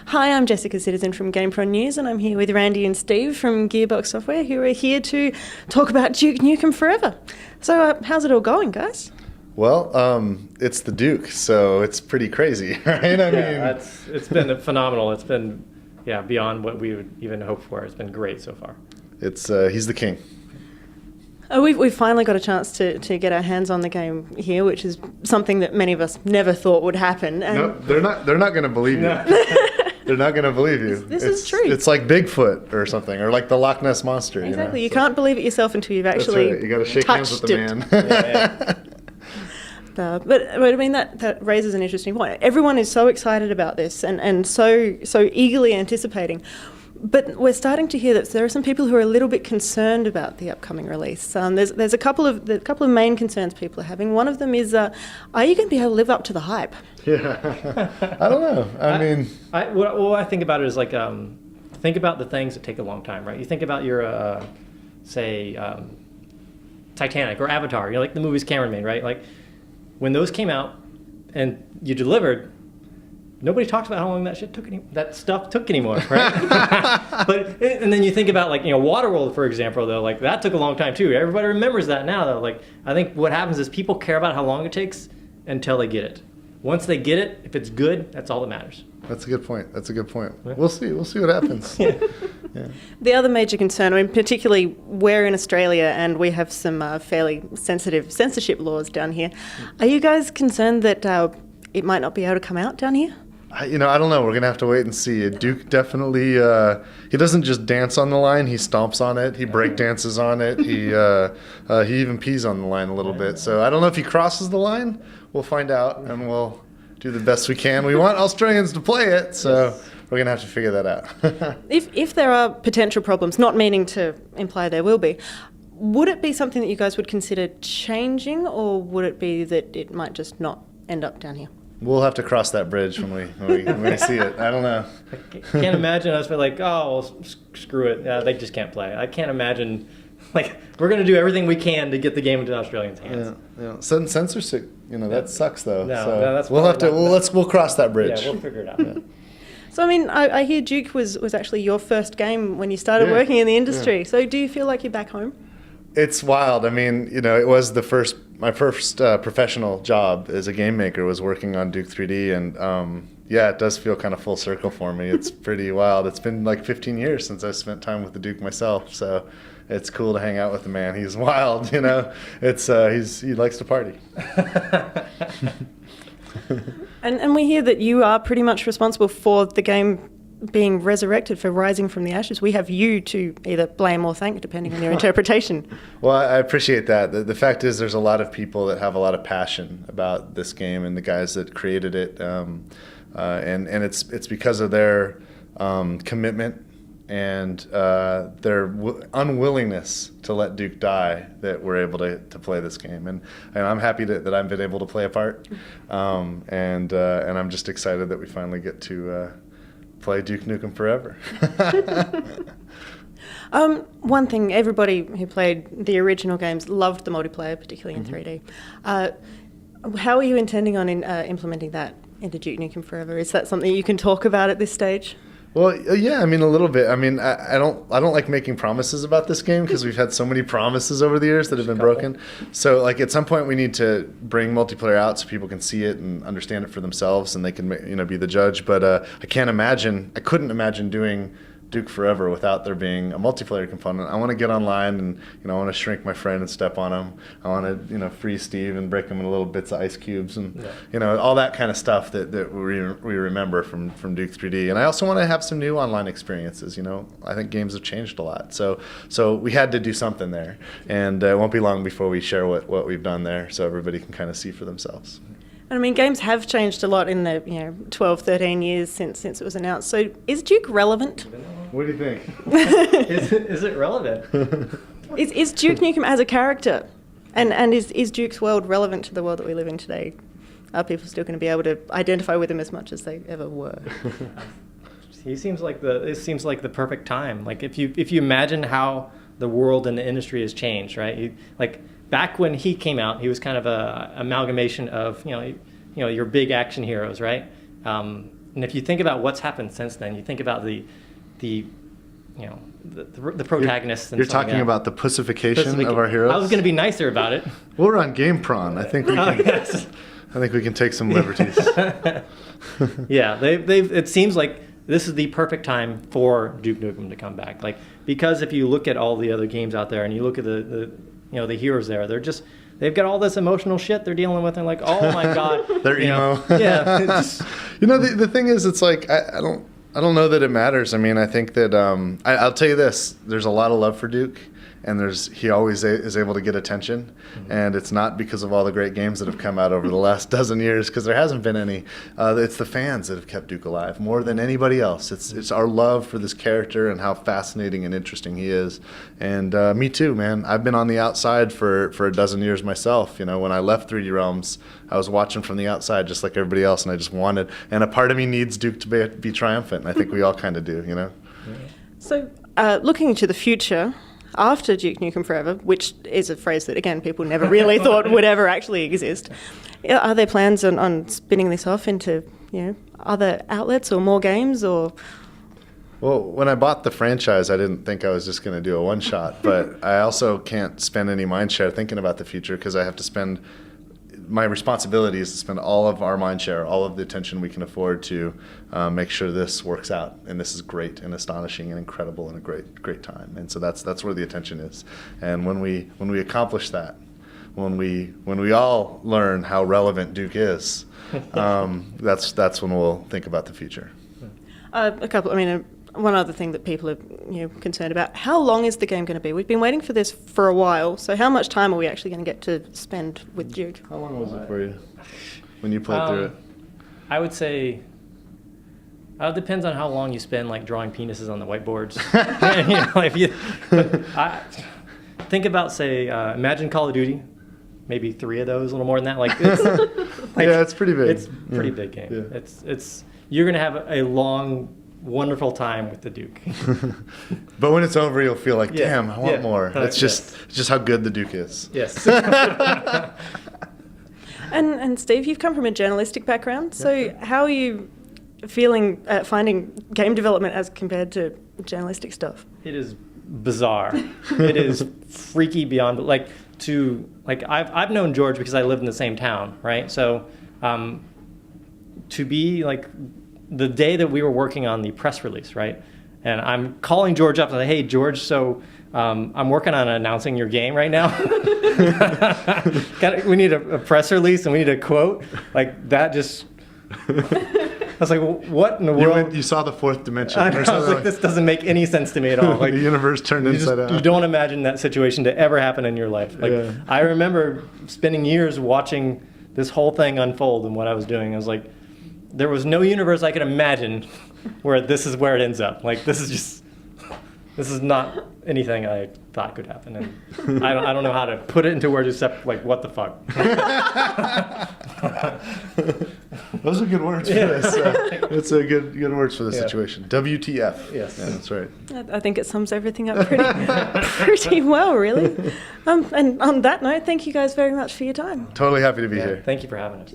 Hi, I'm Jessica Citizen from GamePron News, and I'm here with Randy and Steve from Gearbox Software, who are here to talk about Duke Nukem Forever. So, how's it all going, guys? Well, it's the Duke, so it's pretty crazy, right? I mean, it's been phenomenal. It's been, beyond what we would even hope for. It's been great so far. He's the king. We've finally got a chance to get our hands on the game here, which is something that many of us never thought would happen. And no, they're not going to believe you. They're not going to believe you. This is true. It's like Bigfoot or something, or like the Loch Ness Monster. Exactly. You So can't believe it yourself until you've actually that's right. You got to shake hands with the man. But I mean, that raises an interesting point. Everyone is so excited about this and so eagerly anticipating. But we're starting to hear that there are some people who are a little bit concerned about the upcoming release. There's a couple of main concerns people are having. One of them is, are you going to be able to live up to the hype? Yeah, I don't know. What I think about it is like, think about the things that take a long time, right? You think about your, say, Titanic or Avatar. Like the movies Cameron made, right? Like when those came out and you delivered. Nobody talks about how long that stuff took anymore, right? And then you think about like, Waterworld, for example, though, like that took a long time too. Everybody remembers that now, though. Like, I think what happens is people care about how long it takes until they get it. Once they get it, if it's good, that's all that matters. That's a good point. Yeah. We'll see what happens. Yeah. The other major concern, I mean, particularly we're in Australia and we have some fairly sensitive censorship laws down here. Are you guys concerned that it might not be able to come out down here? I don't know. We're going to have to wait and see. Duke definitely, he doesn't just dance on the line. He stomps on it. He break dances on it. He even pees on the line a little bit. So I don't know if he crosses the line. We'll find out, and we'll do the best we can. We want Australians to play it, so we're going to have to figure that out. If there are potential problems, not meaning to imply there will be, would it be something that you guys would consider changing, or would it be that it might just not end up down here? We'll have to cross that bridge when we see it. I don't know. I can't imagine us being like, oh, well, screw it. They just can't play. I can't imagine. Like, we're going to do everything we can to get the game into Australians' hands. Yeah. Censorship, that sucks though. No, that's we'll cross that bridge. Yeah, we'll figure it out. Yeah. So I mean, I hear Duke was actually your first game when you started working in the industry. Yeah. So do you feel like you're back home? It's wild. I mean, it was my first professional job as a game maker was working on Duke 3D, and it does feel kind of full circle for me. It's pretty wild. It's been like 15 years since I spent time with the Duke myself, so it's cool to hang out with the man. He's wild, It's he likes to party. And we hear that you are pretty much responsible for the game being resurrected, for rising from the ashes. We have you to either blame or thank, depending on your interpretation. Well, I appreciate that. The fact is there's a lot of people that have a lot of passion about this game and the guys that created it. And it's because of their commitment and their unwillingness to let Duke die that we're able to play this game. And I'm happy that I've been able to play a part. And I'm just excited that we finally get to play Duke Nukem Forever. One thing, everybody who played the original games loved the multiplayer, particularly in 3D. How are you intending on implementing that into Duke Nukem Forever? Is that something you can talk about at this stage? Well, yeah, I mean, a little bit. I mean, I don't like making promises about this game because we've had so many promises over the years that have been broken. So, like, at some point we need to bring multiplayer out so people can see it and understand it for themselves, and they can, be the judge. But I couldn't imagine doing Duke Forever without there being a multiplayer component. I want to get online and I want to shrink my friend and step on him. I want to free Steve and break him into little bits of ice cubes and all that kind of stuff that we remember from Duke 3D. And I also want to have some new online experiences. I think games have changed a lot, so we had to do something there, and it won't be long before we share what we've done there, so everybody can kind of see for themselves. I mean, games have changed a lot in the 12, 13 years since it was announced. So is Duke relevant? What do you think? Is it relevant? Is Duke Nukem as a character? And is Duke's world relevant to the world that we live in today? Are people still going to be able to identify with him as much as they ever were? It seems like the perfect time. Like if you imagine how the world and the industry has changed, right? back when he came out, he was kind of a amalgamation of your big action heroes, right? And if you think about what's happened since then, you think about the protagonists. You're talking about the pussification of our heroes. I was going to be nicer about it. We're on GamePron. I think we can. Yes. I think we can take some liberties. Yeah, it seems like this is the perfect time for Duke Nukem to come back. Like, because if you look at all the other games out there and you look at the heroes there, they've got all this emotional shit they're dealing with, and like, oh my god, they're emo. Yeah. Just, the thing is, it's like I don't know that it matters. I mean, I think that I'll tell you this: there's a lot of love for Duke, and he always is able to get attention, and it's not because of all the great games that have come out over the last dozen years, because there hasn't been any. It's the fans that have kept Duke alive more than anybody else. It's our love for this character and how fascinating and interesting he is. And me too, man. I've been on the outside for a dozen years myself. When I left 3D Realms, I was watching from the outside just like everybody else, and I just wanted. And a part of me needs Duke to be triumphant. And I think we all kind of do, So, looking into the future, after Duke Nukem Forever, which is a phrase that, again, people never really thought would ever actually exist, are there plans on spinning this off into, other outlets or more games, or? Well, when I bought the franchise, I didn't think I was just going to do a one-shot, but I also can't spend any mind share thinking about the future, because I have to spend. My responsibility is to spend all of our mind share, all of the attention we can afford to make sure this works out, and this is great and astonishing and incredible and a great time. And so that's where the attention is. And when we accomplish that, when we all learn how relevant Duke is, that's when we'll think about the future. One other thing that people are concerned about: how long is the game going to be? We've been waiting for this for a while. So how much time are we actually going to get to spend with Duke? How long was it for you when you played through it? I would say it depends on how long you spend like drawing penises on the whiteboards. Think about, say, imagine Call of Duty. Maybe 3 of those, a little more than that. It's pretty big. It's a pretty big game. Yeah. It's you're going to have a long, wonderful time with the Duke. But when it's over, you'll feel like, damn, I want more. It's just how good the Duke is. Yes. And Steve, you've come from a journalistic background, so how are you feeling finding game development as compared to journalistic stuff? It is bizarre. It is freaky beyond. I've known George because I live in the same town, right? So to be like the day that we were working on the press release, right? And I'm calling George up and say, hey, George, so I'm working on announcing your game right now. We need a press release and we need a quote. Like, that just... I was like, well, what in the world? You saw the fourth dimension. I was like, this doesn't make any sense to me at all. Like, the universe turned inside out. You don't imagine that situation to ever happen in your life. Like, I remember spending years watching this whole thing unfold and what I was doing. I was like, there was no universe I could imagine where this is where it ends up. Like, this is not anything I thought could happen. And I don't know how to put it into words except, like, what the fuck. Those are good words for this. It's a good words for the situation. WTF. Yes. Yeah, that's right. I think it sums everything up pretty well, really. And on that note, thank you guys very much for your time. Totally happy to be here. Thank you for having us.